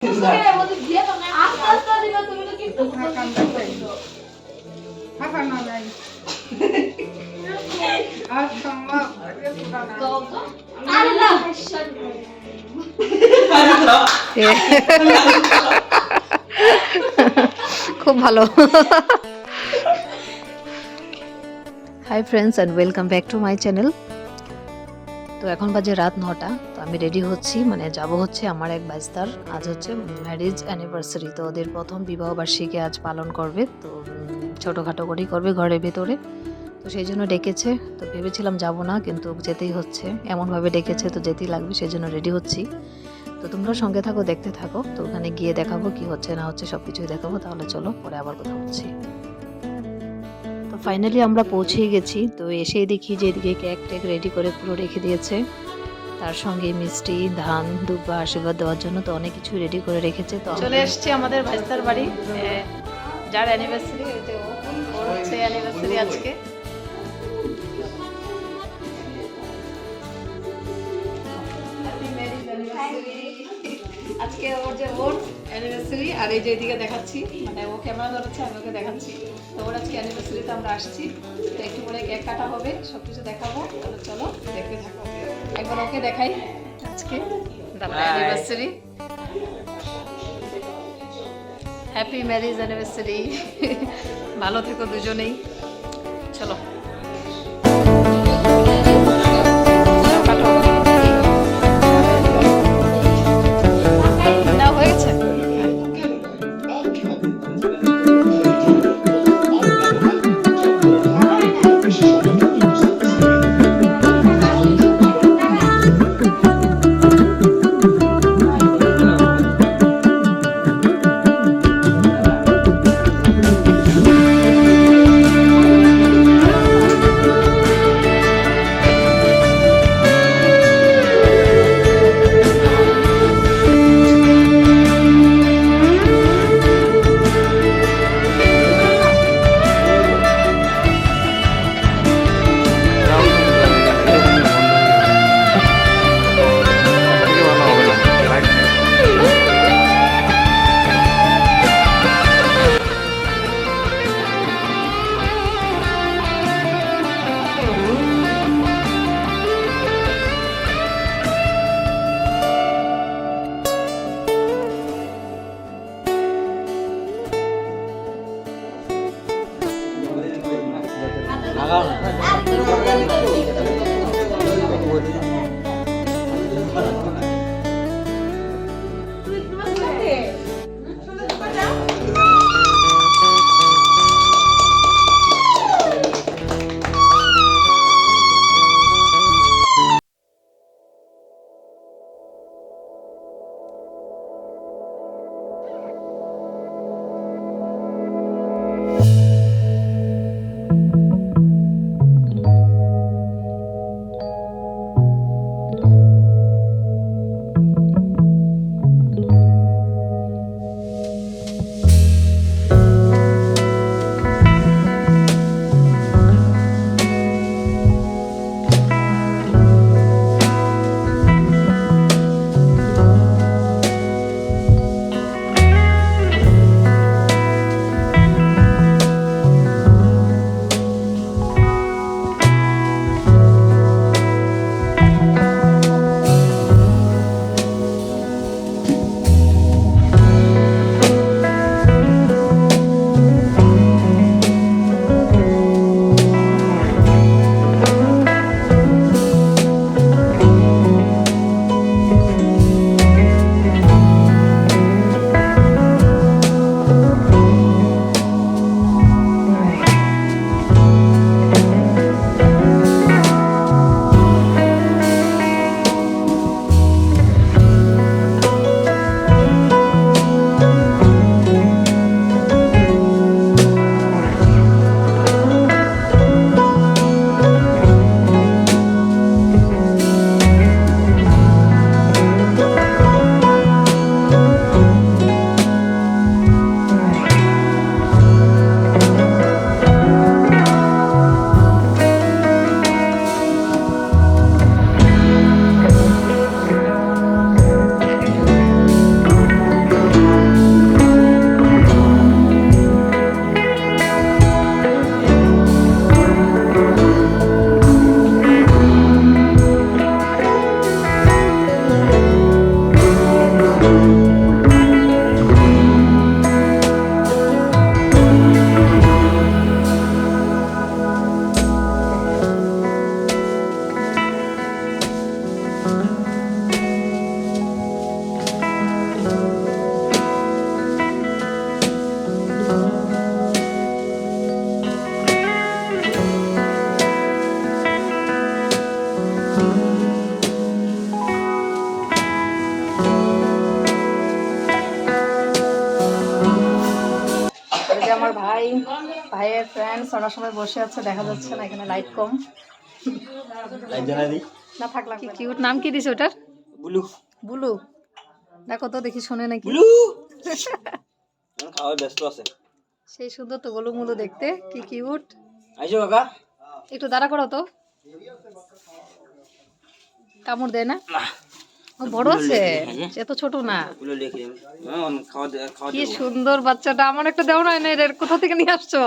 খুব ভালো। Hi friends and welcome back to my channel. তো এখন বাজে রাত 9টা। তো আমি রেডি হচ্ছি, মানে যাব হচ্ছে আমার এক ভাইস্তার। আজ হচ্ছে ম্যারেজ অ্যানিভার্সারি, তো ওদের প্রথম বিবাহবার্ষিকী আজ পালন করবে। তো ছোটোখাটো করেই করবে ঘরের ভেতরে, তো সেই জন্য ডেকেছে। তো ভেবেছিলাম যাব না, কিন্তু যেতেই হচ্ছে, এমনভাবে ডেকেছে তো যেতেই লাগবে, সেই জন্য রেডি হচ্ছি। তো তোমরা সঙ্গে থাকো, দেখতে থাকো। তো ওখানে গিয়ে দেখাবো কি হচ্ছে না হচ্ছে, সব কিছুই দেখাবো। তাহলে চলো, পরে আবার কথা হচ্ছি। তো ফাইনালি আমরা পৌঁছেই গেছি। তো এসেই দেখি যে এদিকে কেক টেক রেডি করে পুরো রেখে দিয়েছে, তার সঙ্গে মিষ্টি, ধান, দুব্বা আশীর্বাদ দেওয়ার জন্য তো অনেক কিছু রেডি করে রেখেছে। তো চলে এসছে আমাদের ভাইস্তার বাড়ি, যার অ্যানিভার্সারি হচ্ছে অ্যানিভার্সারি আজকে। আজকে ওর যে ওর অ্যানিভার্সারি, আর এই যে এদিকে দেখাচ্ছি, মানে ও ক্যামেরা ধরেছে, আমি ওকে দেখাচ্ছি। তো ওর আজকে অ্যানিভার্সারিতে আমরা আসছি, তো একটু পরে কেক কাটা হবে, সব কিছু দেখাবো। তাহলে চলো দেখতে থাকো, একবার ওকে দেখাই আজকে অ্যানিভার্সারি। হ্যাপি ম্যারেজ অ্যানিভার্সারি, ভালো থেকো দুজনেই। চলো আমার ভাই, ভাইয়ের ফ্রেন্ডস ওরা সবাই বসে আছে, দেখা যাচ্ছে না, এখানে লাইট কম। না থাকলাম। কি কিউট নাম কি দিছে ওটার? বুলু। বুলু। দেখো তো দেখি শোনে নাকি। বুলু খাওয়ার ব্যস্ত আছে। সেই সুন্দর তো গোলুমুলু দেখতে, কি কিউট। আইসো কাকা। একটু দাঁড়া করো তো। কামড় দেয় না? ও বড় আছে, সে তো ছোট না। বুলু লেখে খাওয়া কি সুন্দর বাচ্চাটা, আমার একটা দেও না, এর কোথা থেকে নিয়ে আসছো?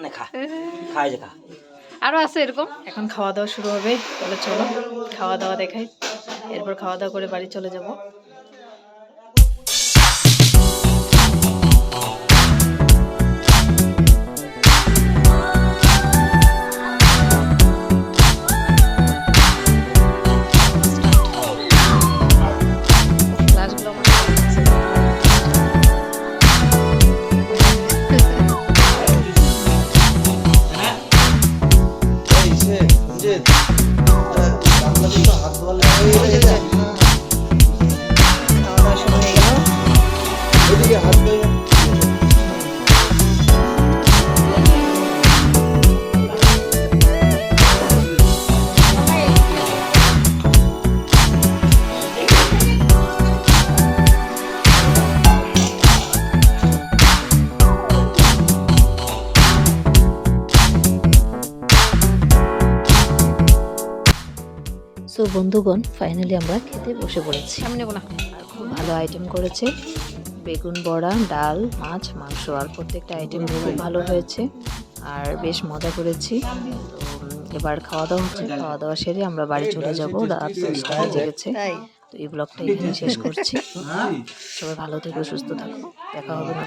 না খা খাই যে খা। আরো আছে এরকম। এখন খাওয়া দাওয়া শুরু হবে, তাহলে চলো খাওয়া দাওয়া দেখাই, এরপর খাওয়া দাওয়া করে বাড়ি চলে যাব। ক্লাসগুলো আমার ভালো লাগছে। খাওয়া দাওয়া শুরু হয়ে গেল। সো বন্ধুগণ, ফাইনালি আমরা খেতে বসে পড়েছি। আমি নেব না। আর খুব ভালো আইটেম করেছে, বেগুন বড়া, ডাল, মাছ, মাংস, আর প্রত্যেকটা আইটেম খুব ভালো হয়েছে আর বেশ মজা করেছি। তো এবার খাওয়া দাওয়া হচ্ছে, খাওয়া দাওয়া সেরে আমরা বাড়ি চলে যাব, রাত 10টা বেজে গেছে। তো এই ব্লগটা এখানে শেষ করছি। সবাই ভালো থেকো, সুস্থ থাকো, দেখা হবে না।